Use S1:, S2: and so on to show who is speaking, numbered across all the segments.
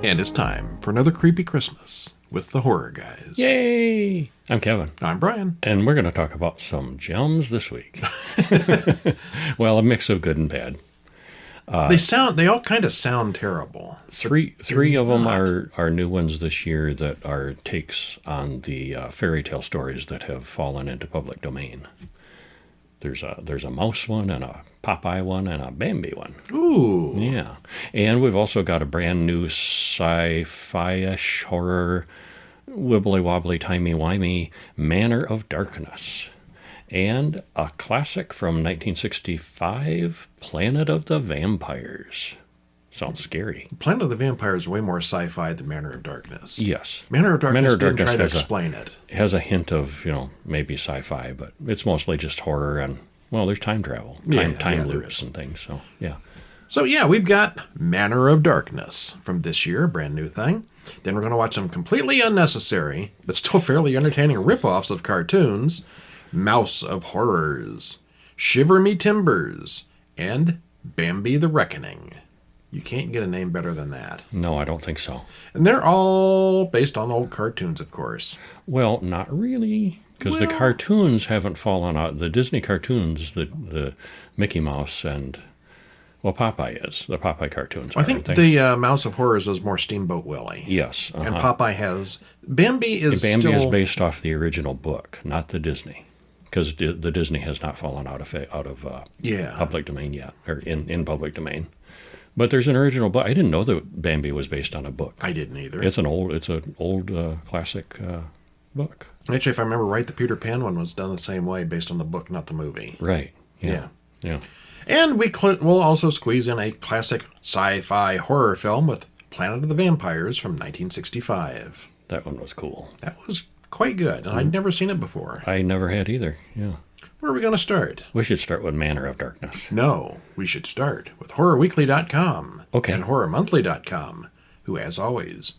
S1: And it's time for another creepy Christmas with the Horror Guys.
S2: Yay! I'm Kevin.
S1: I'm Brian.
S2: And we're going to talk about some gems this week. Well, a mix of good and bad.
S1: They all kind of sound terrible.
S2: Three of them are new ones this year that are takes on the fairy tale stories that have fallen into public domain. There's a mouse one and a Popeye one and a Bambi one.
S1: Ooh.
S2: Yeah. And we've also got a brand new sci-fi-ish horror, wibbly-wobbly, timey-wimey Manor of Darkness. And a classic from 1965, Planet of the Vampires. Sounds scary.
S1: Planet of the Vampires is way more sci-fi than Manor of Darkness.
S2: Yes.
S1: Manor of Darkness didn't try to explain it.
S2: It has a hint of, maybe sci-fi, but it's mostly just horror and, well, there's time travel, time loops and things, so, yeah.
S1: So, yeah, we've got Manor of Darkness from this year, a brand new thing. Then we're going to watch some completely unnecessary, but still fairly entertaining ripoffs of cartoons, Mouse of Horrors, Shiver Me Timbers, and Bambi the Reckoning. You can't get a name better than that.
S2: No, I don't think so.
S1: And they're all based on old cartoons, of course.
S2: Well, not really, because the cartoons haven't fallen out. The Disney cartoons, the Mickey Mouse and, well, Popeye is. The Popeye cartoons.
S1: I think the Mouse of Horrors is more Steamboat Willie.
S2: Yes. Uh-huh.
S1: And Popeye has... Bambi is
S2: based off the original book, not the Disney. Because the Disney has not fallen out of public domain yet, or in public domain. But there's an original book. I didn't know that Bambi was based on a book.
S1: I didn't either.
S2: It's an old classic book.
S1: Actually, if I remember right, the Peter Pan one was done the same way, based on the book, not the movie.
S2: Right. Yeah.
S1: And we'll also squeeze in a classic sci-fi horror film with Planet of the Vampires from 1965.
S2: That one was cool.
S1: That was quite good, and I'd never seen it before.
S2: I never had either. Yeah.
S1: Where are we going to start?
S2: We should start with Manor of Darkness.
S1: No, we should start with HorrorWeekly.com and HorrorMonthly.com, who, as always,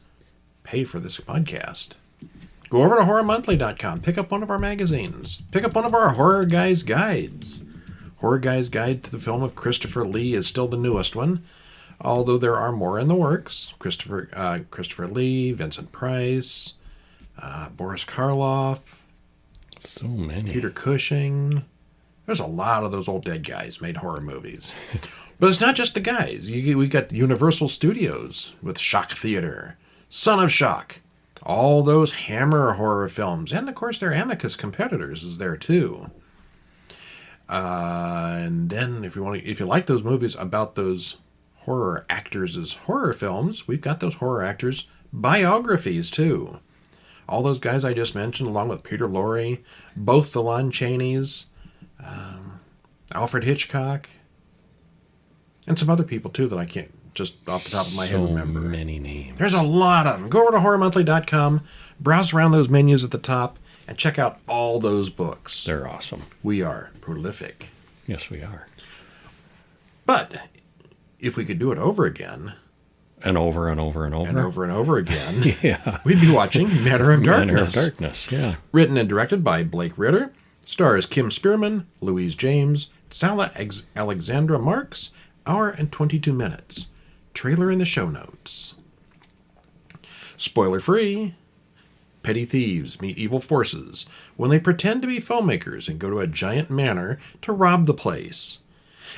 S1: pay for this podcast. Go over to HorrorMonthly.com, pick up one of our magazines, pick up one of our Horror Guys guides. Horror Guys Guide to the Film of Christopher Lee is still the newest one, although there are more in the works. Christopher Lee, Vincent Price, Boris Karloff.
S2: So many.
S1: Peter Cushing. There's a lot of those old dead guys made horror movies. But it's not just the guys. We got Universal Studios with Shock Theater, Son of Shock, all those Hammer horror films, and of course their Amicus competitors is there too. And then if you like those movies about those horror actors' horror films, we've got those horror actors' biographies too. All those guys I just mentioned, along with Peter Lorre, both the Lon Chaneys, Alfred Hitchcock, and some other people, too, that I can't just off the top of my head remember.
S2: So many names.
S1: There's a lot of them. Go over to HorrorMonthly.com, browse around those menus at the top, and check out all those books.
S2: They're awesome.
S1: We are prolific.
S2: Yes, we are.
S1: But if we could do it over again...
S2: And over and over and over.
S1: And over and over again.
S2: Yeah.
S1: We'd be watching Manor of Darkness.
S2: Manor of Darkness, yeah.
S1: Written and directed by Blake Ritter. Stars Kim Spearman, Louise James, Sala Alexandra Marks. Hour and 22 minutes. Trailer in the show notes. Spoiler free. Petty thieves meet evil forces when they pretend to be filmmakers and go to a giant manor to rob the place.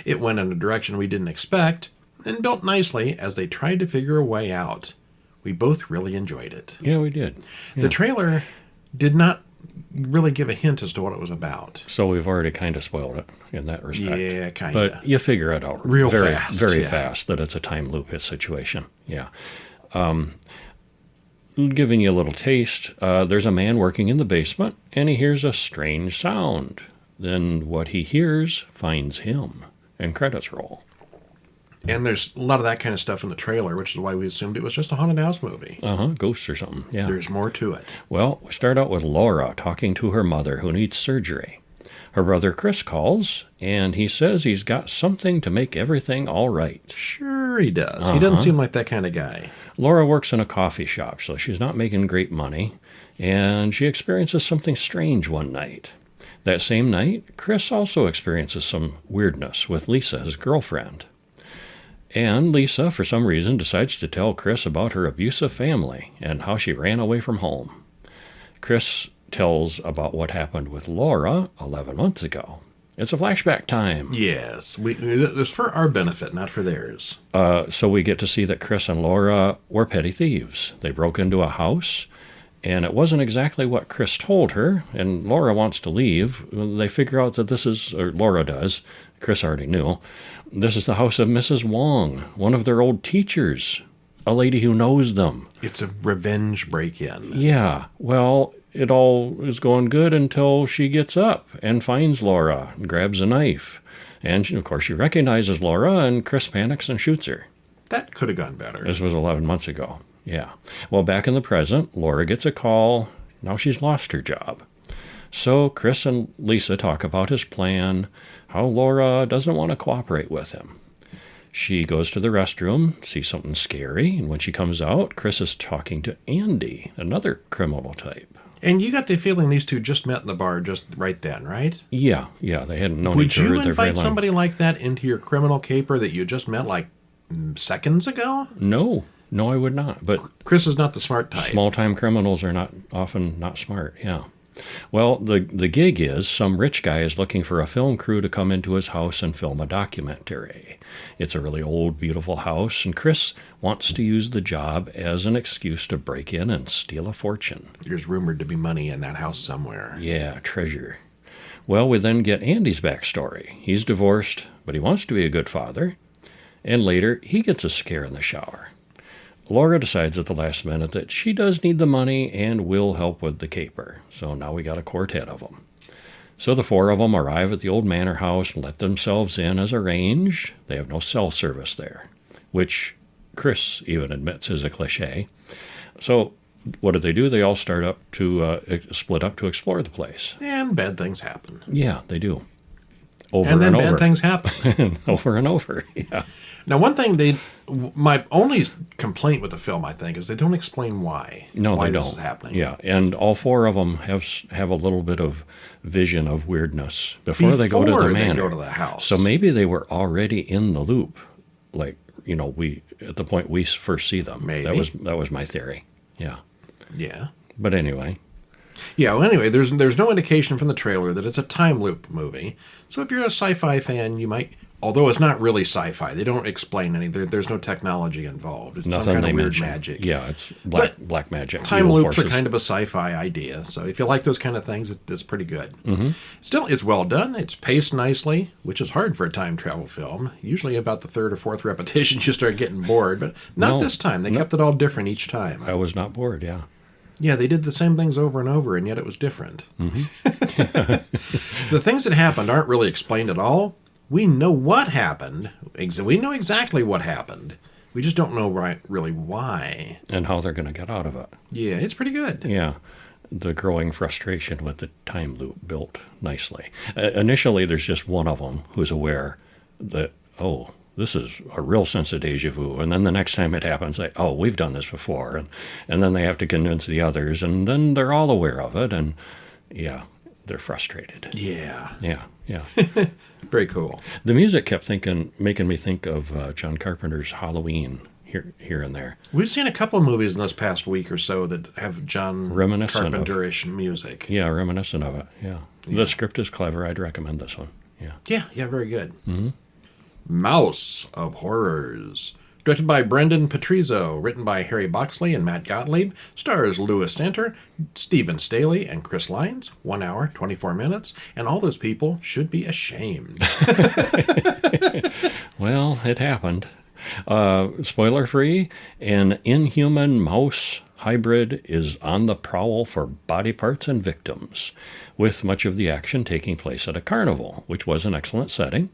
S1: It went in a direction we didn't expect, and built nicely as they tried to figure a way out. We both really enjoyed it.
S2: Yeah, we did. Yeah.
S1: The trailer did not really give a hint as to what it was about.
S2: So we've already kind of spoiled it in that respect.
S1: Yeah, kind of.
S2: But you figure it out
S1: very
S2: fast that it's a time loop situation. Yeah. Giving you a little taste, there's a man working in the basement, and he hears a strange sound. Then what he hears finds him, and credits roll.
S1: And there's a lot of that kind of stuff in the trailer, which is why we assumed it was just a haunted house movie.
S2: Ghosts or something, yeah.
S1: There's more to it.
S2: Well, we start out with Laura talking to her mother who needs surgery. Her brother Chris calls, and he says he's got something to make everything all right.
S1: Sure he does. He doesn't seem like that kind of guy.
S2: Laura works in a coffee shop, so she's not making great money, and she experiences something strange one night. That same night, Chris also experiences some weirdness with Lisa, his girlfriend. And Lisa, for some reason, decides to tell Chris about her abusive family and how she ran away from home. Chris tells about what happened with Laura 11 months ago. It's a flashback time.
S1: Yes. It's for our benefit, not for theirs.
S2: So we get to see that Chris and Laura were petty thieves. They broke into a house, and it wasn't exactly what Chris told her, and Laura wants to leave. They figure out that this is, or Laura does, Chris already knew, this is the house of Mrs. Wong, one of their old teachers, a lady who knows them.
S1: It's a revenge break-in.
S2: Yeah, well, it all is going good until she gets up and finds Laura and grabs a knife. And, of course, she recognizes Laura, and Chris panics and shoots her.
S1: That could have gone better.
S2: This was 11 months ago. Yeah. Well, back in the present, Laura gets a call. Now she's lost her job. So Chris and Lisa talk about his plan, how Laura doesn't want to cooperate with him. She goes to the restroom, sees something scary, and when she comes out, Chris is talking to Andy, another criminal type.
S1: And you got the feeling these two just met in the bar just right then, right?
S2: Yeah, they hadn't known each other.
S1: Would you invite somebody like that into your criminal caper that you just met like seconds ago?
S2: No, I would not. But
S1: Chris is not the smart type.
S2: Small-time criminals are often not smart, yeah. Well, the gig is some rich guy is looking for a film crew to come into his house and film a documentary. It's a really old, beautiful house, and Chris wants to use the job as an excuse to break in and steal a fortune.
S1: There's rumored to be money in that house somewhere.
S2: Yeah, treasure. Well, we then get Andy's backstory. He's divorced, but he wants to be a good father. And later, he gets a scare in the shower. Laura decides at the last minute that she does need the money and will help with the caper. So now we got a quartet of them. So the four of them arrive at the old manor house and let themselves in as arranged. They have no cell service there, which Chris even admits is a cliche. So what do? They all start up to split up to explore the place.
S1: And bad things happen.
S2: Yeah, they do. Over
S1: and then
S2: over.
S1: Bad things happen.
S2: Over and over, yeah.
S1: Now, one thing my only complaint with the film, I think, is they don't explain why.
S2: No,
S1: why
S2: they
S1: this
S2: don't.
S1: is happening.
S2: Yeah, and all four of them have a little bit of vision of weirdness before they go to the manor.
S1: They go to the house.
S2: So maybe they were already in the loop, like we at the point we first see them.
S1: Maybe
S2: that was my theory. Yeah.
S1: Yeah.
S2: But anyway.
S1: Yeah, well, anyway, there's no indication from the trailer that it's a time loop movie. So if you're a sci-fi fan, you might, although it's not really sci-fi, they don't explain any. There's no technology involved. It's
S2: Nothing
S1: some kind of weird
S2: mention.
S1: magic.
S2: Yeah, it's black magic.
S1: Time loops
S2: forces.
S1: are kind of a sci-fi idea. So if you like those kind of things, it's pretty good.
S2: Mm-hmm.
S1: Still, it's well done. It's paced nicely, which is hard for a time travel film. Usually about the third or fourth repetition, you start getting bored. But not this time. They kept it all different each time.
S2: I was not bored, yeah.
S1: Yeah, they did the same things over and over, and yet it was different.
S2: Mm-hmm.
S1: The things that happened aren't really explained at all. We know what happened. We know exactly what happened. We just don't know really why.
S2: And how they're going to get out of it.
S1: Yeah, it's pretty good.
S2: Yeah. The growing frustration with the time loop built nicely. Initially, there's just one of them who's aware that, this is a real sense of deja vu. And then the next time it happens, we've done this before. And then they have to convince the others. And then they're all aware of it. And, yeah, they're frustrated.
S1: Yeah.
S2: Yeah.
S1: Very cool.
S2: The music kept making me think of John Carpenter's Halloween here and there.
S1: We've seen a couple of movies in this past week or so that have John Carpenter-ish music.
S2: Yeah, reminiscent of it, yeah. The script is clever. I'd recommend this one. Yeah.
S1: Yeah, very good.
S2: Mm-hmm.
S1: Mouse of Horrors. Directed by Brendan Petrizzo, written by Harry Boxley and Matt Gottlieb, stars Louis Santer, Stephen Staley, and Chris Lyons. 1 hour, 24 minutes, and all those people should be ashamed.
S2: Well, it happened. Spoiler-free, an inhuman mouse hybrid is on the prowl for body parts and victims, with much of the action taking place at a carnival, which was an excellent setting.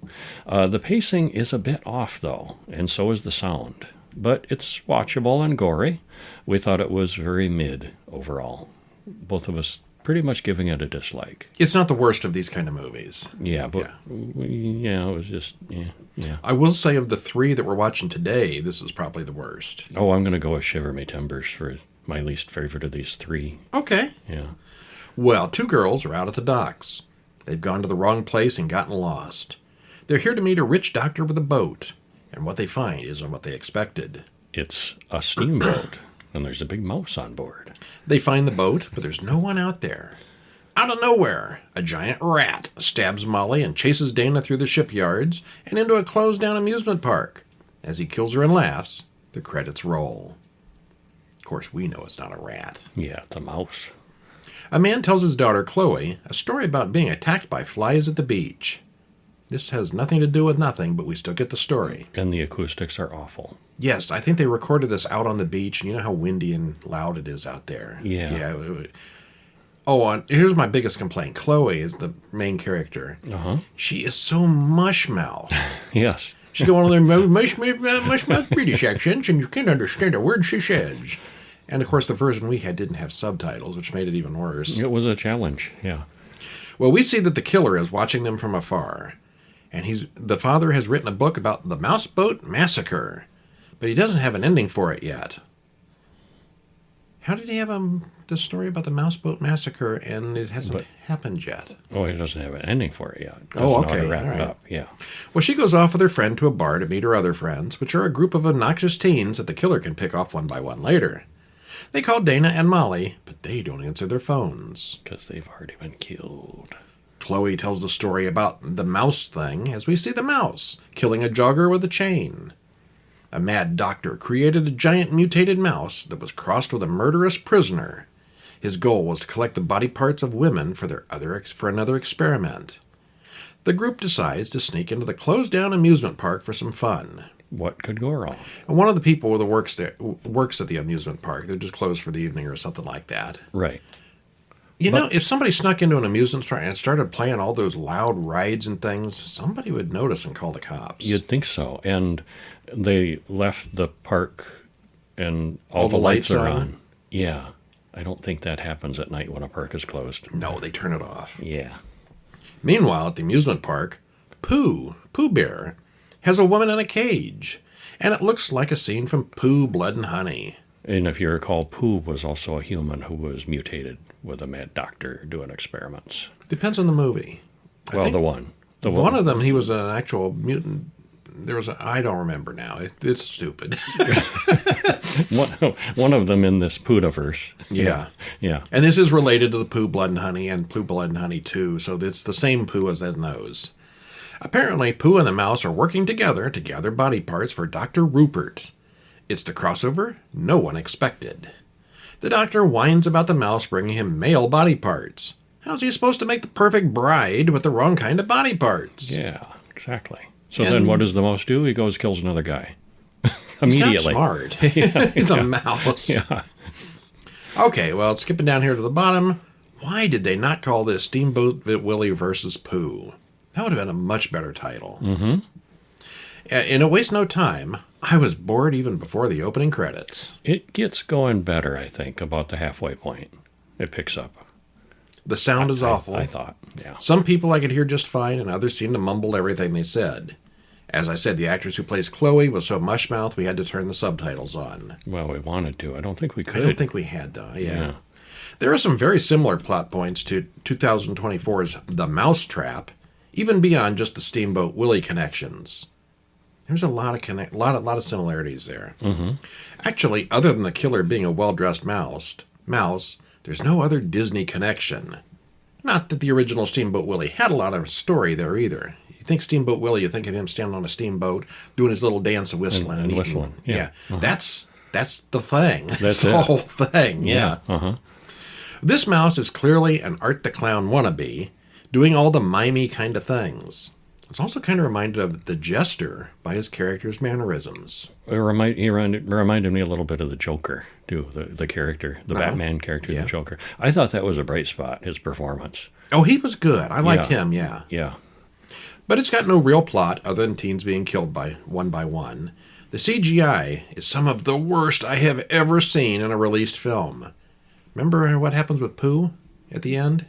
S2: The pacing is a bit off, though, and so is the sound. But it's watchable and gory. We thought it was very mid overall. Both of us pretty much giving it a dislike.
S1: It's not the worst of these kind of movies.
S2: Yeah, but it was just, yeah.
S1: I will say of the three that we're watching today, this is probably the worst.
S2: Oh, I'm going to go with Shiver Me Timbers for my least favorite of these three.
S1: Okay.
S2: Yeah.
S1: Well, two girls are out at the docks. They've gone to the wrong place and gotten lost. They're here to meet a rich doctor with a boat. And what they find isn't what they expected.
S2: It's a steamboat, and there's a big mouse on board.
S1: They find the boat, but there's no one out there. Out of nowhere, a giant rat stabs Molly and chases Dana through the shipyards and into a closed-down amusement park. As he kills her and laughs, the credits roll. Of course, we know it's not a rat.
S2: Yeah, it's a mouse.
S1: A man tells his daughter, Chloe, a story about being attacked by flies at the beach. This has nothing to do with nothing, but we still get the story.
S2: And the acoustics are awful.
S1: Yes, I think they recorded this out on the beach, and you know how windy and loud it is out there.
S2: Yeah.
S1: Oh, and here's my biggest complaint. Chloe is the main character.
S2: Uh-huh.
S1: She is so mush-mouthed.
S2: Yes.
S1: She's got one of their mush-mouth British accents, and you can't understand a word she says. And, of course, the version we had didn't have subtitles, which made it even worse.
S2: It was a challenge, yeah.
S1: Well, we see that the killer is watching them from afar. And the father has written a book about the Mouseboat Massacre. But he doesn't have an ending for it yet. How did he have the story about the Mouseboat Massacre and it hasn't happened yet?
S2: Oh, he doesn't have an ending for it yet.
S1: Oh,
S2: Doesn't know how
S1: okay.
S2: to wrap
S1: All
S2: it
S1: right.
S2: up. Yeah.
S1: Well, she goes off with her friend to a bar to meet her other friends, which are a group of obnoxious teens that the killer can pick off one by one later. They call Dana and Molly, but they don't answer their phones.
S2: Because they've already been killed.
S1: Chloe tells the story about the mouse thing as we see the mouse killing a jogger with a chain. A mad doctor created a giant mutated mouse that was crossed with a murderous prisoner. His goal was to collect the body parts of women for another experiment. The group decides to sneak into the closed-down amusement park for some fun.
S2: What could go wrong?
S1: And one of the people that works at the amusement park, they're just closed for the evening or something like that.
S2: Right.
S1: You know, if somebody snuck into an amusement park and started playing all those loud rides and things, somebody would notice and call the cops.
S2: You'd think so. And they left the park and all the
S1: lights
S2: lights are
S1: on?
S2: on. Yeah. I don't think that happens at night when a park is closed.
S1: No, they turn it off.
S2: Yeah.
S1: Meanwhile, at the amusement park, Pooh Bear, has a woman in a cage. And it looks like a scene from Pooh, Blood and Honey.
S2: And if you recall, Pooh was also a human who was mutated with a mad doctor doing experiments.
S1: Depends on the movie.
S2: Well, the one.
S1: One of them, he was an actual mutant. I don't remember now. It's stupid.
S2: one of them in this Pooh-verse.
S1: Yeah.
S2: Yeah.
S1: And this is related to the Pooh, Blood and Honey and Pooh, Blood and Honey 2, so it's the same Pooh as in those. Apparently, Pooh and the mouse are working together to gather body parts for Dr. Rupert. It's the crossover no one expected. The doctor whines about the mouse bringing him male body parts. How's he supposed to make the perfect bride with the wrong kind of body parts?
S2: Yeah, exactly. So then what does the mouse do? He goes kills another guy. Immediately.
S1: He's not smart. It's a mouse.
S2: Yeah.
S1: Okay, well, skipping down here to the bottom. Why did they not call this Steamboat Willie versus Pooh? That would have been a much better title.
S2: Mm-hmm.
S1: In A Waste No Time, I was bored even before the opening credits.
S2: It gets going better, I think, about the halfway point. It picks up.
S1: The sound is awful.
S2: I thought, yeah.
S1: Some people I could hear just fine, and others seemed to mumble everything they said. As I said, the actress who plays Chloe was so mush-mouthed we had to turn the subtitles on.
S2: Well, we wanted to. I don't think we could.
S1: I don't think we had, though.
S2: Yeah.
S1: There are some very similar plot points to 2024's The Mousetrap, even beyond just the Steamboat Willie connections. There's a lot of similarities there.
S2: Mm-hmm.
S1: Actually, other than the killer being a well-dressed mouse, there's no other Disney connection. Not that the original Steamboat Willie had a lot of story there either. You think Steamboat Willie, you think of him standing on a steamboat, doing his little dance of whistling and
S2: whistling. Yeah.
S1: Uh-huh. That's the thing.
S2: That's
S1: the
S2: it.
S1: whole thing. Yeah.
S2: Uh-huh.
S1: This mouse is clearly an Art the Clown wannabe, doing all the mimey kind of things. It's also kind of reminded of the Jester by his character's mannerisms.
S2: He reminded me a little bit of the Joker, too, the character, the Batman character,
S1: Yeah.
S2: the Joker. I thought that was a bright spot, his performance.
S1: Oh, he was good. I like
S2: Yeah.
S1: him, yeah.
S2: Yeah.
S1: But it's got no real plot other than teens being killed by one. The CGI is some of the worst I have ever seen in a released film. Remember what happens with Pooh at the end?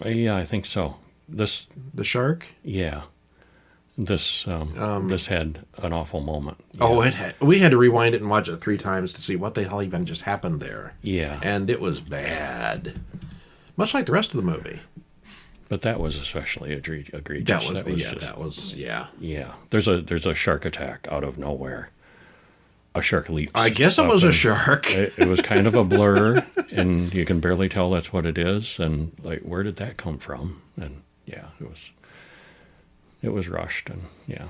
S2: Yeah, I think so. This,
S1: The shark?
S2: yeah. This had an awful moment.
S1: Oh, we had to rewind it and watch it 3 times to see what the hell even just happened there.
S2: Yeah.
S1: And it was bad. Much like the rest of the movie.
S2: But that was especially egregious.
S1: That was.
S2: Yeah. There's a shark attack out of nowhere. A shark leaps.
S1: I guess it was a shark.
S2: It was kind of a blur, and you can barely tell that's what it is. And like, where did that come from? And yeah, it was rushed, and yeah.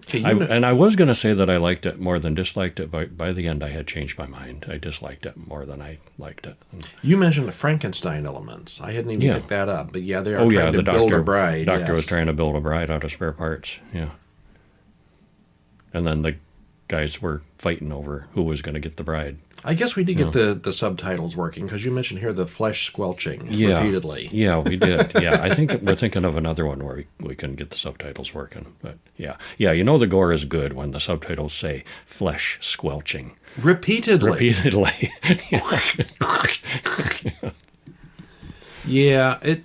S1: Okay,
S2: and I was going to say that I liked it more than disliked it, but by the end I had changed my mind. I disliked it more than I liked it.
S1: You mentioned the Frankenstein elements. I hadn't even picked that up, but yeah, they are trying to
S2: the
S1: build a bride.
S2: Doctor was trying to build a bride out of spare parts. Yeah, and then the guys were fighting over who was going to get the bride.
S1: I guess we did get the subtitles working, because you mentioned here the flesh squelching repeatedly.
S2: Yeah, we did. Yeah, I think we're thinking of another one where we can get the subtitles working. But yeah, the gore is good when the subtitles say flesh squelching.
S1: Repeatedly. Yeah, it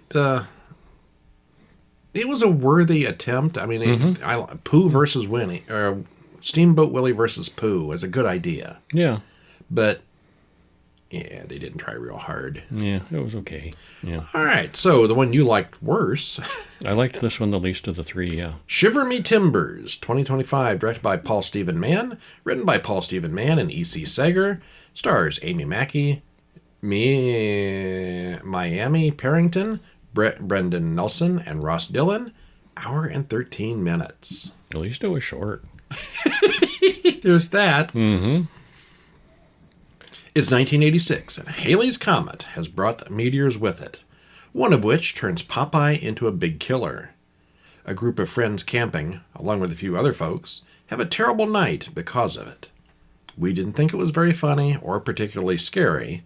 S1: was a worthy attempt. I mean, Pooh versus Winnie, or Steamboat Willie versus Pooh is a good idea.
S2: Yeah.
S1: But, yeah, they didn't try real hard.
S2: Yeah, it was okay. Yeah.
S1: All right, so the one you liked worse.
S2: I liked this one the least of the three, yeah.
S1: Shiver Me Timbers, 2025, directed by Paul Stephen Mann, written by Paul Stephen Mann and E.C. Sager, stars Amy Mackey, Miami Parrington, Brendan Nelson, and Ross Dillon. Hour and 13 minutes.
S2: At least it was short.
S1: There's that.
S2: Mm-hmm.
S1: It's 1986, and Halley's Comet has brought the meteors with it, one of which turns Popeye into a big killer. A group of friends camping, along with a few other folks, have a terrible night because of it. We didn't think it was very funny or particularly scary.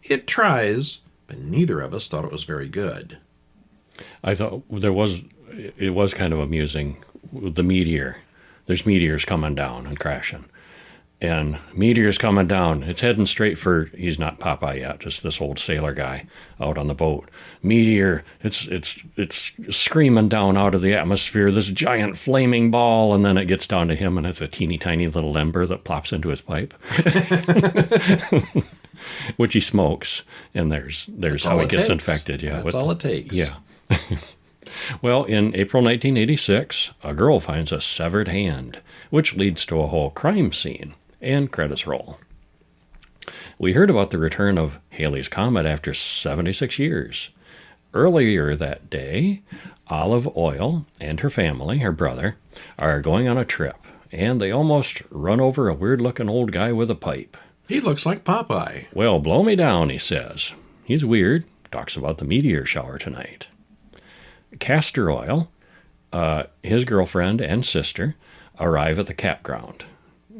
S1: It tries, but neither of us thought it was very good.
S2: I thought it was kind of amusing. The meteor. There's meteors coming down and crashing. And meteor's coming down. It's heading straight for, he's not Popeye yet, just this old sailor guy out on the boat. Meteor, it's screaming down out of the atmosphere, this giant flaming ball, and then it gets down to him, and it's a teeny tiny little ember that plops into his pipe. Which he smokes, and there's how he gets infected. Yeah,
S1: that's all it takes.
S2: Yeah. Well, in April 1986, a girl finds a severed hand, which leads to a whole crime scene, and credits roll. We heard about the return of Halley's Comet after 76 years. Earlier that day, Olive Oyl and her family, her brother, are going on a trip, and they almost run over a weird-looking old guy with a pipe.
S1: He looks like Popeye.
S2: Well, blow me down, he says. He's weird, talks about the meteor shower tonight. Castor Oil, his girlfriend and sister, arrive at the campground.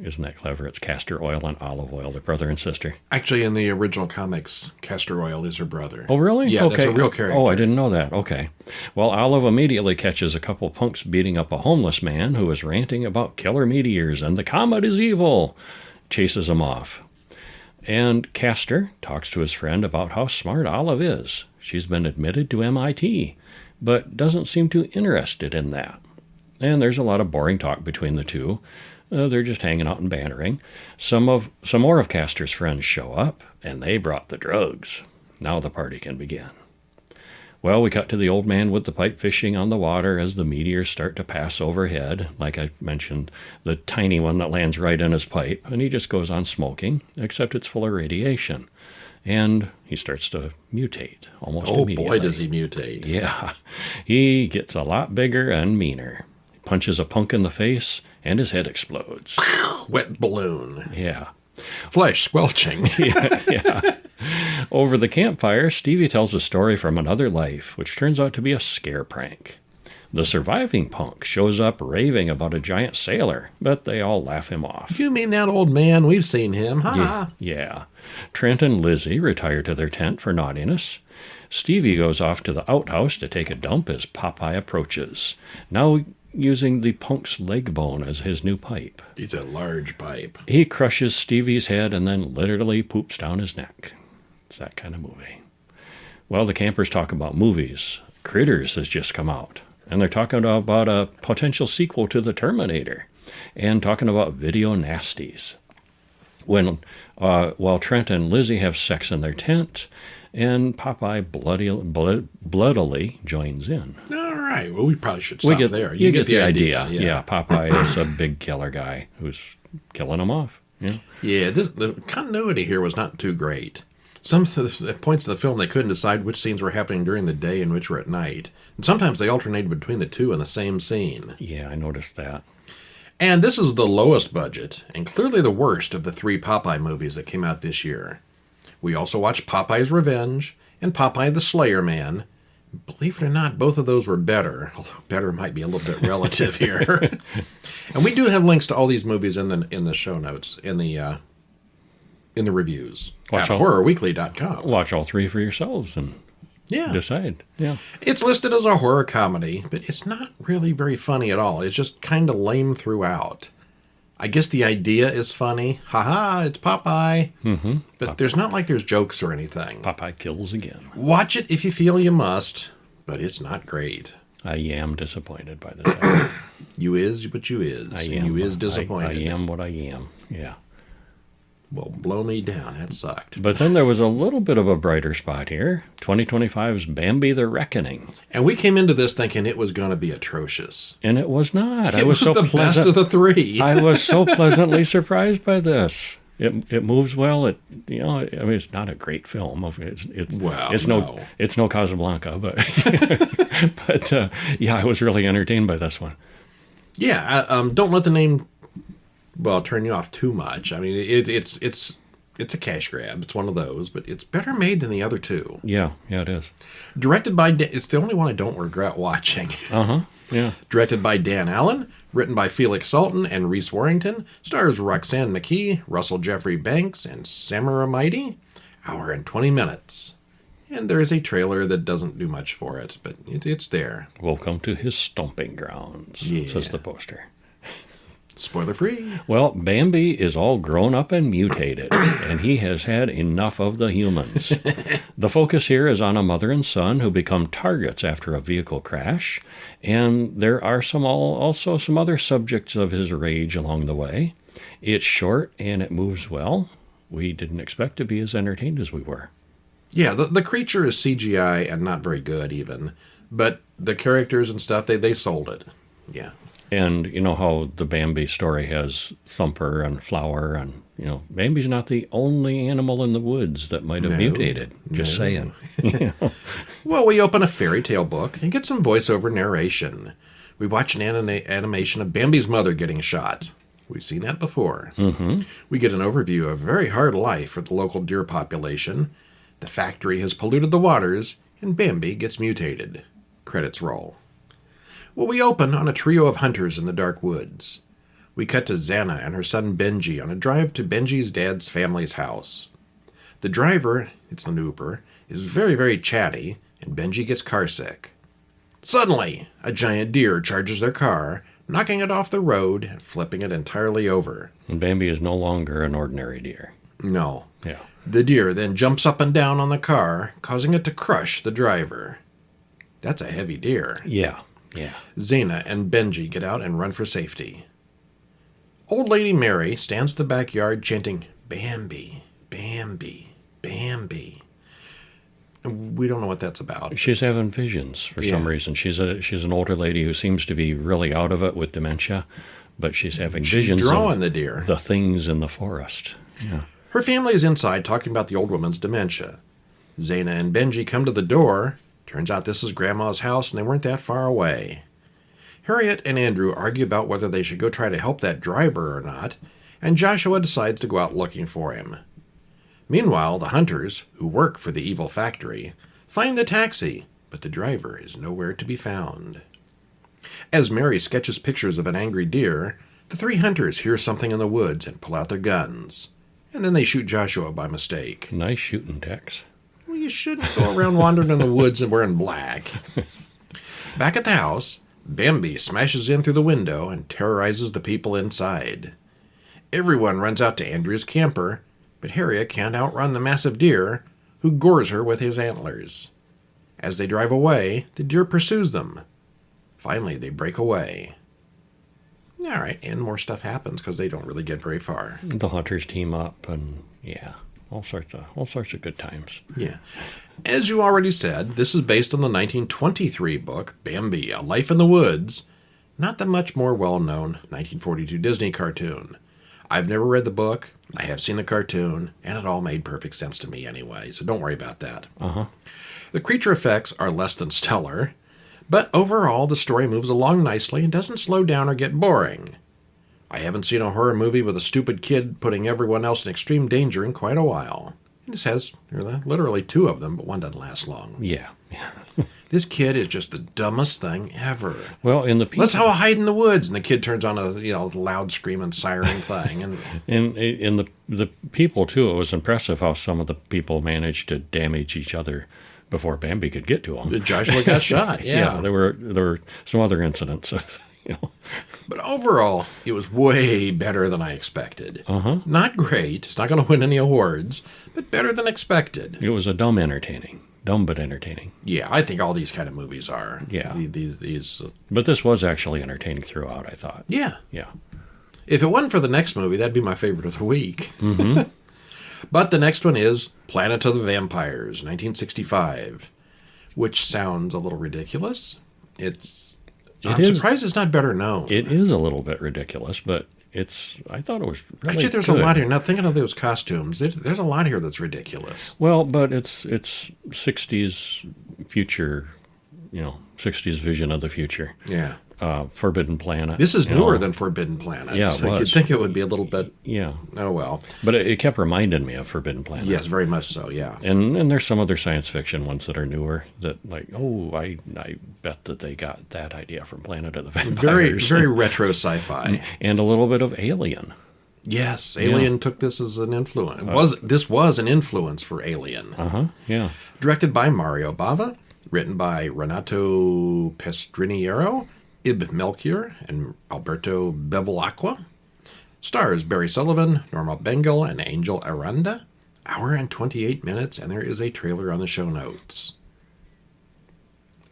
S2: Isn't that clever? It's Castor Oil and Olive Oyl, their brother and sister.
S1: Actually, in the original comics, Castor Oyl is her brother.
S2: Oh, really?
S1: Yeah,
S2: okay.
S1: That's a real character.
S2: Oh, I didn't know that. Okay. Well, Olive immediately catches a couple punks beating up a homeless man who is ranting about killer meteors and the comet is evil. Chases him off. And Castor talks to his friend about how smart Olive is. She's been admitted to MIT, but doesn't seem too interested in that. And there's a lot of boring talk between the two. They're just hanging out and bantering. Some more of Castor's friends show up, and they brought the drugs. Now the party can begin. Well, we cut to the old man with the pipe fishing on the water as the meteors start to pass overhead. Like I mentioned, the tiny one that lands right in his pipe, and he just goes on smoking, except it's full of radiation. And he starts to mutate almost immediately.
S1: Oh boy, does he mutate.
S2: Yeah. He gets a lot bigger and meaner. He punches a punk in the face, and his head explodes.
S1: Wet balloon.
S2: Yeah.
S1: Flesh squelching.
S2: Yeah. Over the campfire, Stevie tells a story from another life, which turns out to be a scare prank. The surviving punk shows up raving about a giant sailor, but they all laugh him off.
S1: You mean that old man? We've seen him. Ha!
S2: Yeah. Trent and Lizzie retire to their tent for naughtiness. Stevie goes off to the outhouse to take a dump as Popeye approaches, now using the punk's leg bone as his new pipe.
S1: It's a large pipe.
S2: He crushes Stevie's head and then literally poops down his neck. It's that kind of movie. Well, the campers talk about movies. Critters has just come out. And they're talking about a potential sequel to The Terminator. And talking about video nasties. While Trent and Lizzie have sex in their tent, and Popeye bloodily joins in.
S1: All right. Well, we probably should stop there.
S2: You get the idea. Yeah, Popeye is a big killer guy who's killing them off. Yeah.
S1: Yeah, the continuity here was not too great. Some of the points of the film, they couldn't decide which scenes were happening during the day and which were at night. And sometimes they alternated between the two in the same scene.
S2: Yeah, I noticed that.
S1: And this is the lowest budget, and clearly the worst of the 3 Popeye movies that came out this year. We also watched Popeye's Revenge and Popeye the Slayer Man. Believe it or not, both of those were better, although better might be a little bit relative here. And we do have links to all these movies in the show notes, in the reviews at horrorweekly.com.
S2: Watch all 3 for yourselves and decide. Yeah.
S1: It's listed as a horror comedy, but it's not really very funny at all. It's just kind of lame throughout. I guess the idea is funny. Ha-ha, it's Popeye. Mm-hmm. But there's not like there's jokes or anything.
S2: Popeye kills again.
S1: Watch it if you feel you must, but it's not great.
S2: I am disappointed by the title.
S1: You is what you is. You is disappointed.
S2: I am what I am. Yeah.
S1: Well, blow me down. That sucked.
S2: But then there was a little bit of a brighter spot here. 2025's Bambi the Reckoning.
S1: And we came into this thinking it was going to be atrocious.
S2: And it was not.
S1: It was so the best of the 3.
S2: I was so pleasantly surprised by this. It moves well. It's not a great film. It's no Casablanca, but I was really entertained by this one.
S1: Yeah, don't let the name turn you off too much. I mean, it's a cash grab. It's one of those, but it's better made than the other 2.
S2: Yeah, it is.
S1: Directed by it's the only one I don't regret watching.
S2: Yeah.
S1: Directed by Dan Allen, written by Felix Salton and Reese Warrington, stars Roxanne McKee, Russell Jeffrey Banks, and Samara Mighty. Hour and 20 minutes. And there is a trailer that doesn't do much for it, but it's there.
S2: Welcome to his stomping grounds, says the poster.
S1: Spoiler free.
S2: Well, Bambi is all grown up and mutated, and he has had enough of the humans. The focus here is on a mother and son who become targets after a vehicle crash, and there are also some other subjects of his rage along the way. It's short and it moves well. We didn't expect to be as entertained as we were.
S1: Yeah, the creature is CGI and not very good even, but the characters and stuff, they sold it. Yeah.
S2: And you know how the Bambi story has Thumper and Flower, and Bambi's not the only animal in the woods that might have mutated. Just saying.
S1: Well, we open a fairy tale book and get some voiceover narration. We watch an animation of Bambi's mother getting shot. We've seen that before. Mm-hmm. We get an overview of a very hard life for the local deer population. The factory has polluted the waters, and Bambi gets mutated. Credits roll. Well, we open on a trio of hunters in the dark woods. We cut to Xana and her son Benji on a drive to Benji's dad's family's house. The driver, it's an Uber, is very, very chatty, and Benji gets carsick. Suddenly, a giant deer charges their car, knocking it off the road and flipping it entirely over.
S2: And Bambi is no longer an ordinary deer.
S1: No.
S2: Yeah.
S1: The deer then jumps up and down on the car, causing it to crush the driver. That's a heavy deer.
S2: Yeah.
S1: Xana and Benji get out and run for safety. Old Lady Mary stands in the backyard chanting, Bambi, Bambi, Bambi. And we don't know what that's about.
S2: She's having visions for some reason. She's an older lady who seems to be really out of it with dementia, but she's having visions
S1: drawing
S2: of
S1: the deer.
S2: The things in the forest. Yeah.
S1: Her family is inside talking about the old woman's dementia. Xana and Benji come to the door. Turns out this is Grandma's house, and they weren't that far away. Harriet and Andrew argue about whether they should go try to help that driver or not, and Joshua decides to go out looking for him. Meanwhile, the hunters, who work for the evil factory, find the taxi, but the driver is nowhere to be found. As Mary sketches pictures of an angry deer, the 3 hunters hear something in the woods and pull out their guns. And then they shoot Joshua by mistake.
S2: Nice shooting, Tex.
S1: Well, you shouldn't go around wandering in the woods and wearing black. Back at the house, Bambi smashes in through the window and terrorizes the people inside. Everyone runs out to Andrew's camper, but Harriet can't outrun the massive deer, who gores her with his antlers. As they drive away, the deer pursues them. Finally, they break away. All right, and more stuff happens because they don't really get very far.
S2: The hunters team up, and yeah. all sorts of good times.
S1: Yeah. As you already said, this is based on the 1923 book, Bambi, A Life in the Woods, not the much more well-known 1942 Disney cartoon. I've never read the book, I have seen the cartoon, and it all made perfect sense to me anyway, so don't worry about that. The creature effects are less than stellar, but overall the story moves along nicely and doesn't slow down or get boring. I haven't seen a horror movie with a stupid kid putting everyone else in extreme danger in quite a while. This has literally 2 of them, but one doesn't last long.
S2: Yeah.
S1: This kid is just the dumbest thing ever.
S2: Well, in the people,
S1: Let's all hide in the woods, and the kid turns on a loud screaming siren thing. And
S2: in the people too, it was impressive how some of the people managed to damage each other before Bambi could get to them.
S1: Joshua got shot. Yeah,
S2: there were some other incidents.
S1: But overall, it was way better than I expected. Not great. It's not going to win any awards, but better than expected.
S2: It was a dumb but entertaining.
S1: Yeah, I think all these kind of movies are.
S2: Yeah.
S1: These
S2: But this was actually entertaining throughout, I thought.
S1: Yeah.
S2: Yeah.
S1: If it wasn't for the next movie, that'd be my favorite of the week. But the next one is Planet of the Vampires, 1965, which sounds a little ridiculous. I'm surprised it's not better known.
S2: It is a little bit ridiculous, but I thought it was really
S1: Actually, there's
S2: good.
S1: a lot here. Now, thinking of those costumes, there's a lot here that's ridiculous.
S2: Well, but it's 60s future, 60s vision of the future.
S1: Yeah.
S2: Forbidden Planet.
S1: This is newer than Forbidden Planet.
S2: Yeah,
S1: so
S2: it was.
S1: you'd think it would be a little bit...
S2: Yeah.
S1: Oh, well.
S2: But it kept reminding me of Forbidden Planet.
S1: Yes, very much so, yeah.
S2: And there's some other science fiction ones that are newer that, I bet that they got that idea from Planet of the Vampires.
S1: Very, very retro sci-fi.
S2: And a little bit of Alien.
S1: Yes, Alien took this as an influence. This was an influence for Alien.
S2: Yeah.
S1: Directed by Mario Bava, written by Renato Pestriniero, Ib Melchior, and Alberto Bevilacqua. Stars Barry Sullivan, Norma Bengal, and Angel Aranda. Hour and 28 minutes, and there is a trailer on the show notes.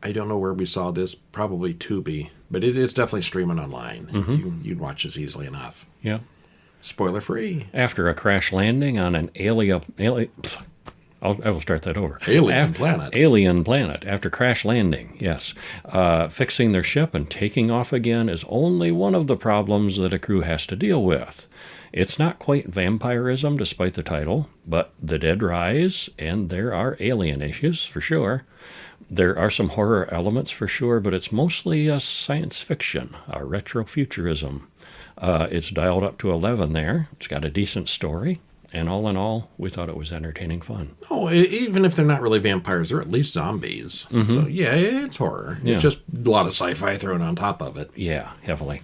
S1: I don't know where we saw this, probably Tubi, but it's definitely streaming online. You'd watch this easily enough.
S2: Yeah.
S1: Spoiler free.
S2: After a crash landing on an I will start that over.
S1: Alien planet.
S2: Alien planet. After crash landing, yes. Fixing their ship and taking off again is only one of the problems that a crew has to deal with. It's not quite vampirism, despite the title, but the dead rise, and there are alien issues, for sure. There are some horror elements, for sure, but it's mostly a science fiction, a retrofuturism. It's dialed up to 11 there. It's got a decent story. And all in all, we thought it was entertaining fun.
S1: Oh, even if they're not really vampires, they're at least zombies. So, yeah, it's horror.
S2: Yeah.
S1: It's just a lot of sci-fi thrown on top of it.
S2: Yeah, heavily.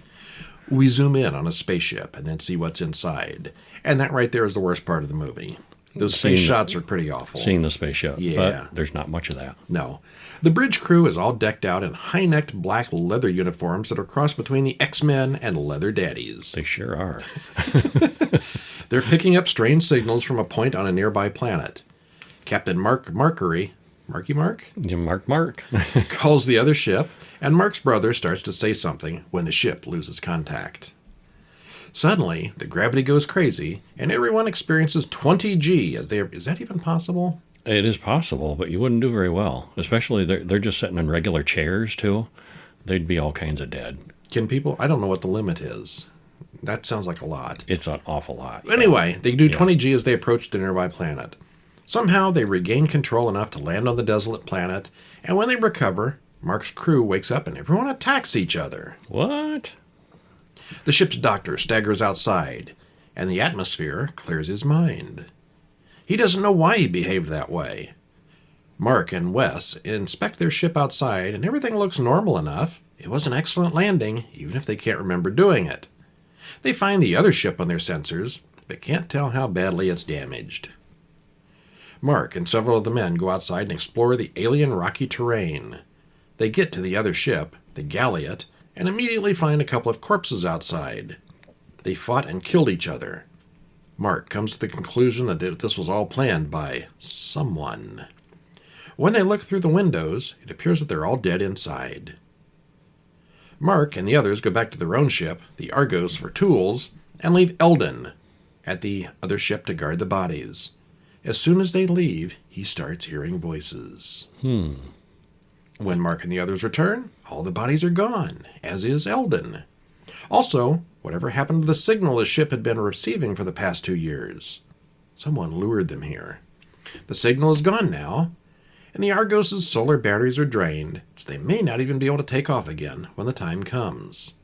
S1: We zoom in on a spaceship and then see what's inside. And that right there is the worst part of the movie. Those space shots are pretty awful.
S2: Seeing the spaceship.
S1: Yeah.
S2: But there's not much of that.
S1: No. The bridge crew is all decked out in high-necked black leather uniforms that are crossed between the X-Men and leather daddies.
S2: They sure are.
S1: They're picking up strange signals from a point on a nearby planet. Captain Marky Mark?
S2: You Mark.
S1: Calls the other ship, and Mark's brother starts to say something when the ship loses contact. Suddenly, the gravity goes crazy, and everyone experiences 20G as is that even possible?
S2: It is possible, but you wouldn't do very well. Especially they're just sitting in regular chairs, too. They'd be all kinds of dead.
S1: Can people... I don't know what the limit is. That sounds like a lot.
S2: It's an awful lot.
S1: Anyway, they do 20G as they approach the nearby planet. Somehow, they regain control enough to land on the desolate planet, and when they recover, Mark's crew wakes up and everyone attacks each other.
S2: What?
S1: The ship's doctor staggers outside, and the atmosphere clears his mind. He doesn't know why he behaved that way. Mark and Wes inspect their ship outside, and everything looks normal enough. It was an excellent landing, even if they can't remember doing it. They find the other ship on their sensors, but can't tell how badly it's damaged. Mark and several of the men go outside and explore the alien rocky terrain. They get to the other ship, the Galliot, and immediately find a couple of corpses outside. They fought and killed each other. Mark comes to the conclusion that this was all planned by someone. When they look through the windows, it appears that they're all dead inside. Mark and the others go back to their own ship, the Argos, for tools, and leave Eldon at the other ship to guard the bodies. As soon as they leave, he starts hearing voices. When Mark and the others return, all the bodies are gone, as is Eldon. Also, whatever happened to the signal the ship had been receiving for the past 2 years? Someone lured them here. The signal is gone now, and the Argos' solar batteries are drained, so they may not even be able to take off again when the time comes.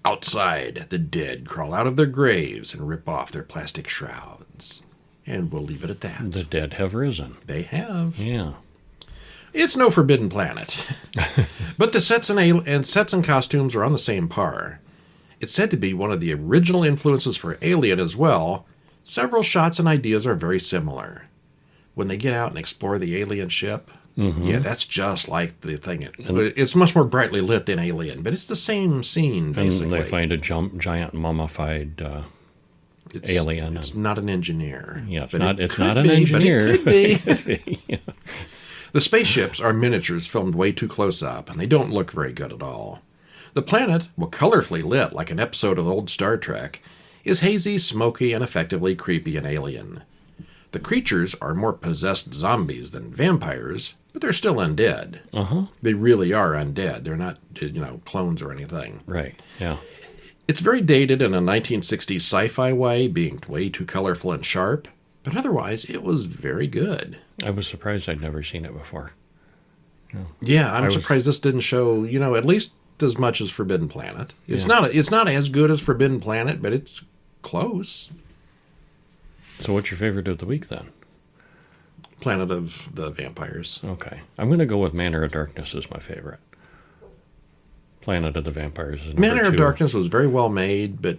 S1: Outside, the dead crawl out of their graves and rip off their plastic shrouds. And we'll leave it at that.
S2: The dead have risen.
S1: They have.
S2: Yeah.
S1: It's no forbidden planet. But the sets and costumes are on the same par. It's said to be one of the original influences for Alien as well. Several shots and ideas are very similar. When they get out and explore the alien ship, yeah, that's just like the thing. It's much more brightly lit than Alien, but it's the same scene, basically.
S2: And they find a giant mummified alien.
S1: It's not an engineer.
S2: Yeah, it's not an engineer.
S1: But it could be. Yeah. The spaceships are miniatures filmed way too close up, and they don't look very good at all. The planet, well, colorfully lit like an episode of old Star Trek, is hazy, smoky, and effectively creepy and alien. The creatures are more possessed zombies than vampires, but they're still undead. They really are undead. They're not, clones or anything.
S2: Right, yeah.
S1: It's very dated in a 1960s sci-fi way, being way too colorful and sharp, but otherwise it was very good.
S2: I was surprised I'd never seen it before.
S1: Yeah, I'm surprised this didn't show, at least as much as Forbidden Planet. It's not as good as Forbidden Planet, but it's close.
S2: So what's your favorite of the week then?
S1: Planet of the Vampires.
S2: Okay. I'm going to go with Manor of Darkness as my favorite. Planet of the Vampires is number
S1: Manor
S2: 2.
S1: of Darkness was very well made, but,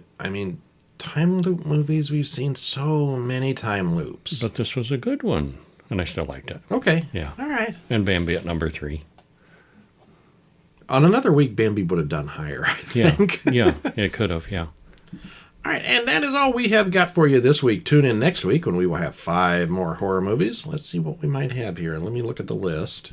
S1: time loop movies, we've seen so many time loops.
S2: But this was a good one, and I still liked it.
S1: Okay.
S2: Yeah.
S1: All right.
S2: And Bambi at number 3.
S1: On another week, Bambi would have done higher, I think.
S2: Yeah, it could have, yeah.
S1: All right, and that is all we have got for you this week. Tune in next week when we will have 5 more horror movies. Let's see what we might have here. Let me look at the list.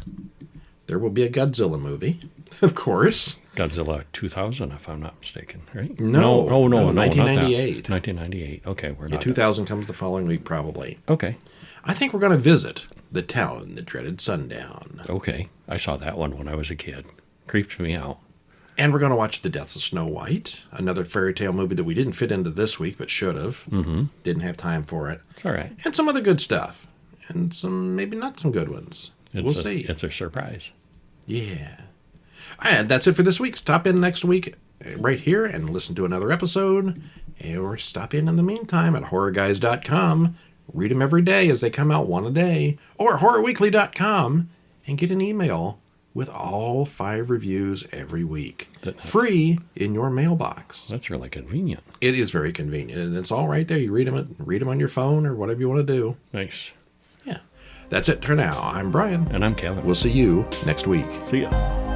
S1: There will be a Godzilla movie, of course.
S2: Godzilla 2000, if I'm not mistaken, right?
S1: No,
S2: 1998. 1998. Okay, we're not.
S1: 2000 comes the following week, probably.
S2: Okay.
S1: I think we're going to visit the town that dreaded sundown.
S2: Okay, I saw that one when I was a kid. Creeped me out.
S1: And we're going to watch The Deaths of Snow White, another fairy tale movie that we didn't fit into this week, but should have. Didn't have time for it.
S2: It's all right.
S1: And some other good stuff. And some, maybe not some good ones. We'll see.
S2: It's a surprise.
S1: Yeah. And that's it for this week. Stop in next week right here and listen to another episode. Or stop in the meantime at horrorguys.com. Read them every day as they come out, one a day. Or horrorweekly.com and get an email with all 5 reviews every week. Free in your mailbox.
S2: That's really convenient.
S1: It is very convenient. And it's all right there. You read them on your phone or whatever you want to do.
S2: Nice.
S1: Yeah. That's it for now. I'm Brian.
S2: And I'm Kevin.
S1: We'll see you next week.
S2: See ya.